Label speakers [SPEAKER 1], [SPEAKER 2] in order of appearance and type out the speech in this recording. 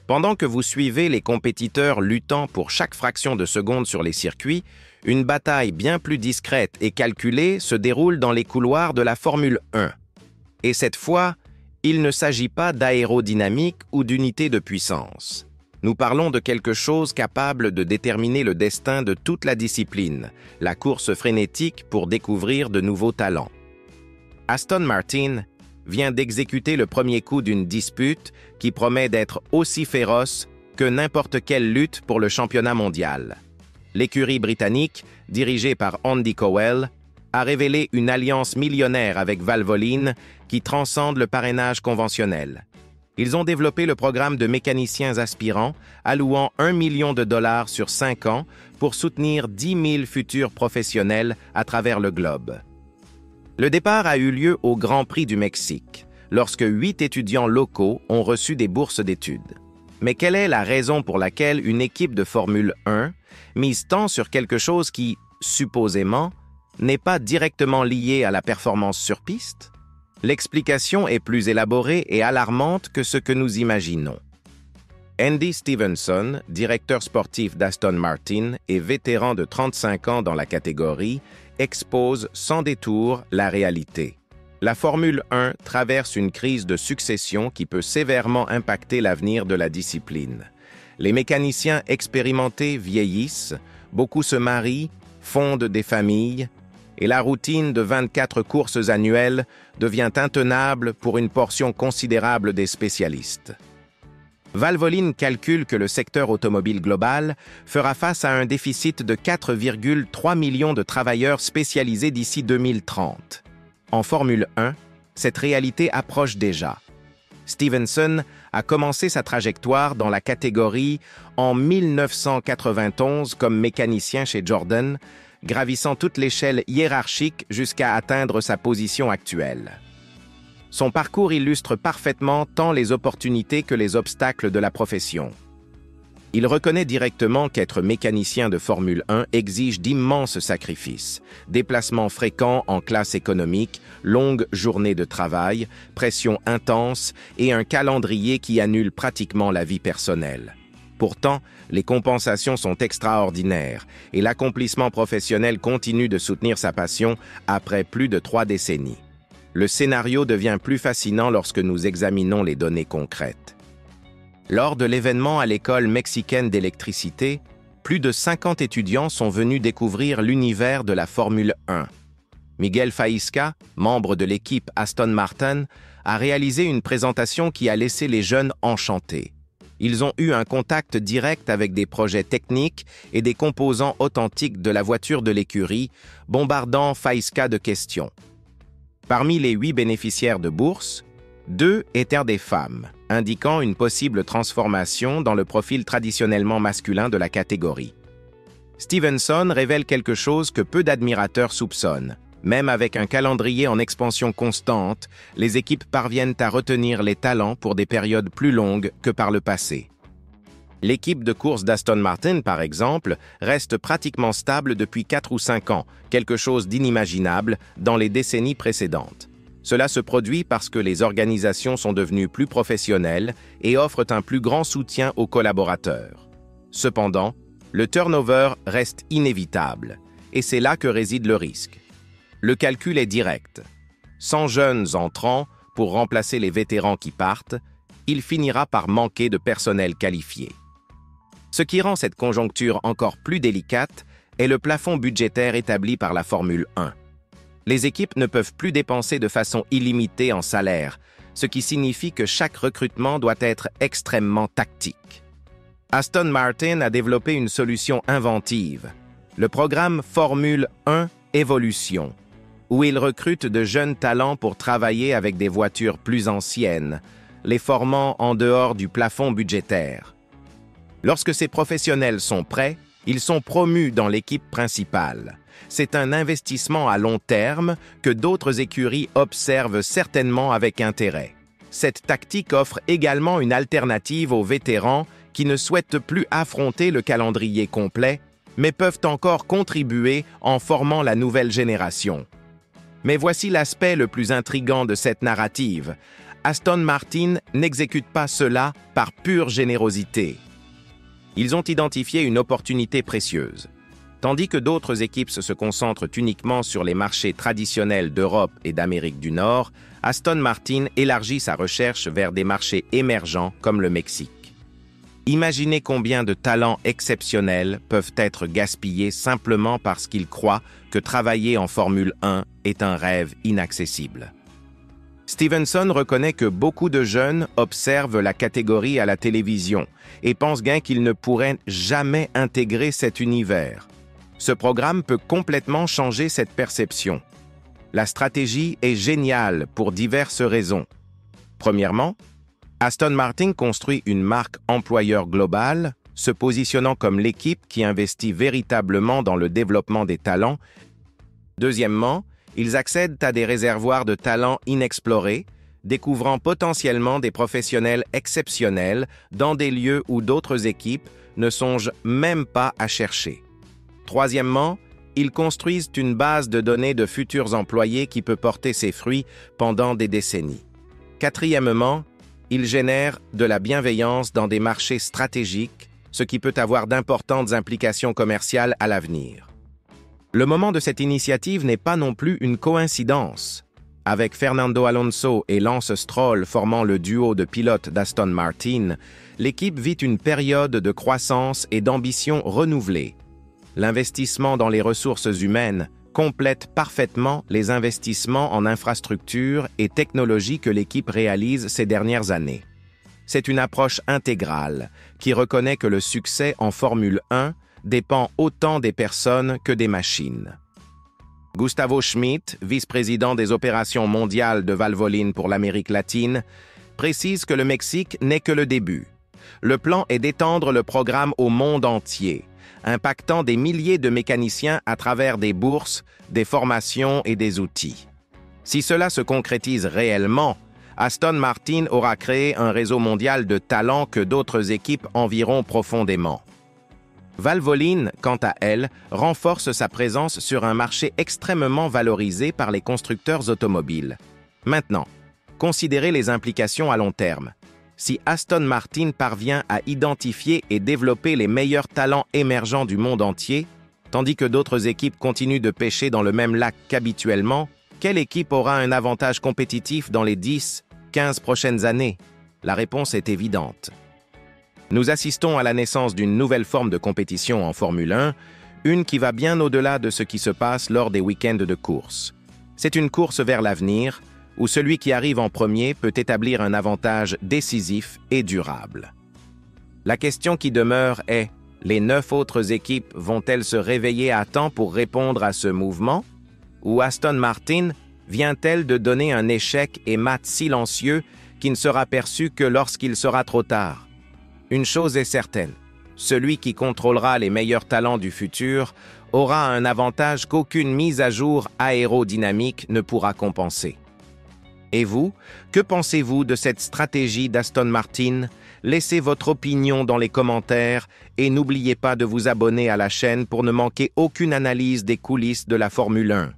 [SPEAKER 1] Pendant que vous suivez les compétiteurs luttant pour chaque fraction de seconde sur les circuits, une bataille bien plus discrète et calculée se déroule dans les couloirs de la Formule 1. Et cette fois, il ne s'agit pas d'aérodynamique ou d'unité de puissance. Nous parlons de quelque chose capable de déterminer le destin de toute la discipline, la course frénétique pour découvrir de nouveaux talents. Aston Martin vient d'exécuter le premier coup d'une dispute qui promet d'être aussi féroce que n'importe quelle lutte pour le championnat mondial. L'écurie britannique, dirigée par Andy Cowell, a révélé une alliance millionnaire avec Valvoline qui transcende le parrainage conventionnel. Ils ont développé le programme de mécaniciens aspirants, allouant $1 million sur 5 ans pour soutenir 10 000 futurs professionnels à travers le globe. Le départ a eu lieu au Grand Prix du Mexique, lorsque 8 étudiants locaux ont reçu des bourses d'études. Mais quelle est la raison pour laquelle une équipe de Formule 1 mise tant sur quelque chose qui, supposément, n'est pas directement lié à la performance sur piste? L'explication est plus élaborée et alarmante que ce que nous imaginons. Andy Stevenson, directeur sportif d'Aston Martin et vétéran de 35 ans dans la catégorie, expose sans détour la réalité. La Formule 1 traverse une crise de succession qui peut sévèrement impacter l'avenir de la discipline. Les mécaniciens expérimentés vieillissent, beaucoup se marient, fondent des familles, et la routine de 24 courses annuelles devient intenable pour une portion considérable des spécialistes. Valvoline calcule que le secteur automobile global fera face à un déficit de 4,3 millions de travailleurs spécialisés d'ici 2030. En Formule 1, cette réalité approche déjà. Stevenson a commencé sa trajectoire dans la catégorie en 1991 comme mécanicien chez Jordan, gravissant toute l'échelle hiérarchique jusqu'à atteindre sa position actuelle. Son parcours illustre parfaitement tant les opportunités que les obstacles de la profession. Il reconnaît directement qu'être mécanicien de Formule 1 exige d'immenses sacrifices, déplacements fréquents en classe économique, longues journées de travail, pression intense et un calendrier qui annule pratiquement la vie personnelle. Pourtant, les compensations sont extraordinaires et l'accomplissement professionnel continue de soutenir sa passion après plus de 3 décennies. Le scénario devient plus fascinant lorsque nous examinons les données concrètes. Lors de l'événement à l'école mexicaine d'électricité, plus de 50 étudiants sont venus découvrir l'univers de la Formule 1. Miguel Faísca, membre de l'équipe Aston Martin, a réalisé une présentation qui a laissé les jeunes enchantés. Ils ont eu un contact direct avec des projets techniques et des composants authentiques de la voiture de l'écurie, bombardant Faísca de questions. Parmi les 8 bénéficiaires de bourse, 2 étaient des femmes, indiquant une possible transformation dans le profil traditionnellement masculin de la catégorie. Stevenson révèle quelque chose que peu d'admirateurs soupçonnent. Même avec un calendrier en expansion constante, les équipes parviennent à retenir les talents pour des périodes plus longues que par le passé. L'équipe de course d'Aston Martin, par exemple, reste pratiquement stable depuis 4 ou 5 ans, quelque chose d'inimaginable dans les décennies précédentes. Cela se produit parce que les organisations sont devenues plus professionnelles et offrent un plus grand soutien aux collaborateurs. Cependant, le turnover reste inévitable, et c'est là que réside le risque. Le calcul est direct. 100 jeunes entrants pour remplacer les vétérans qui partent, il finira par manquer de personnel qualifié. Ce qui rend cette conjoncture encore plus délicate est le plafond budgétaire établi par la Formule 1. Les équipes ne peuvent plus dépenser de façon illimitée en salaire, ce qui signifie que chaque recrutement doit être extrêmement tactique. Aston Martin a développé une solution inventive, le programme Formule 1 Evolution, où il recrute de jeunes talents pour travailler avec des voitures plus anciennes, les formant en dehors du plafond budgétaire. Lorsque ces professionnels sont prêts, ils sont promus dans l'équipe principale. C'est un investissement à long terme que d'autres écuries observent certainement avec intérêt. Cette tactique offre également une alternative aux vétérans qui ne souhaitent plus affronter le calendrier complet, mais peuvent encore contribuer en formant la nouvelle génération. Mais voici l'aspect le plus intrigant de cette narrative. Aston Martin n'exécute pas cela par pure générosité. Ils ont identifié une opportunité précieuse. Tandis que d'autres équipes se concentrent uniquement sur les marchés traditionnels d'Europe et d'Amérique du Nord, Aston Martin élargit sa recherche vers des marchés émergents comme le Mexique. Imaginez combien de talents exceptionnels peuvent être gaspillés simplement parce qu'ils croient que travailler en Formule 1 est un rêve inaccessible. Stevenson reconnaît que beaucoup de jeunes observent la catégorie à la télévision et pensent bien qu'ils ne pourraient jamais intégrer cet univers. Ce programme peut complètement changer cette perception. La stratégie est géniale pour diverses raisons. Premièrement, Aston Martin construit une marque employeur globale, se positionnant comme l'équipe qui investit véritablement dans le développement des talents. Deuxièmement, ils accèdent à des réservoirs de talents inexplorés, découvrant potentiellement des professionnels exceptionnels dans des lieux où d'autres équipes ne songent même pas à chercher. Troisièmement, ils construisent une base de données de futurs employés qui peut porter ses fruits pendant des décennies. Quatrièmement, ils génèrent de la bienveillance dans des marchés stratégiques, ce qui peut avoir d'importantes implications commerciales à l'avenir. Le moment de cette initiative n'est pas non plus une coïncidence. Avec Fernando Alonso et Lance Stroll formant le duo de pilotes d'Aston Martin, l'équipe vit une période de croissance et d'ambition renouvelée. L'investissement dans les ressources humaines complète parfaitement les investissements en infrastructures et technologies que l'équipe réalise ces dernières années. C'est une approche intégrale qui reconnaît que le succès en Formule 1 dépend autant des personnes que des machines. Gustavo Schmidt, vice-président des opérations mondiales de Valvoline pour l'Amérique latine, précise que le Mexique n'est que le début. Le plan est d'étendre le programme au monde entier, impactant des milliers de mécaniciens à travers des bourses, des formations et des outils. Si cela se concrétise réellement, Aston Martin aura créé un réseau mondial de talents que d'autres équipes envieront profondément. Valvoline, quant à elle, renforce sa présence sur un marché extrêmement valorisé par les constructeurs automobiles. Maintenant, considérez les implications à long terme. Si Aston Martin parvient à identifier et développer les meilleurs talents émergents du monde entier, tandis que d'autres équipes continuent de pêcher dans le même lac qu'habituellement, quelle équipe aura un avantage compétitif dans les 10-15 prochaines années? La réponse est évidente. Nous assistons à la naissance d'une nouvelle forme de compétition en Formule 1, une qui va bien au-delà de ce qui se passe lors des week-ends de course. C'est une course vers l'avenir, où celui qui arrive en premier peut établir un avantage décisif et durable. La question qui demeure est, les 9 autres équipes vont-elles se réveiller à temps pour répondre à ce mouvement? Ou Aston Martin vient-elle de donner un échec et mat silencieux qui ne sera perçu que lorsqu'il sera trop tard? Une chose est certaine, celui qui contrôlera les meilleurs talents du futur aura un avantage qu'aucune mise à jour aérodynamique ne pourra compenser. Et vous, que pensez-vous de cette stratégie d'Aston Martin? Laissez votre opinion dans les commentaires et n'oubliez pas de vous abonner à la chaîne pour ne manquer aucune analyse des coulisses de la Formule 1.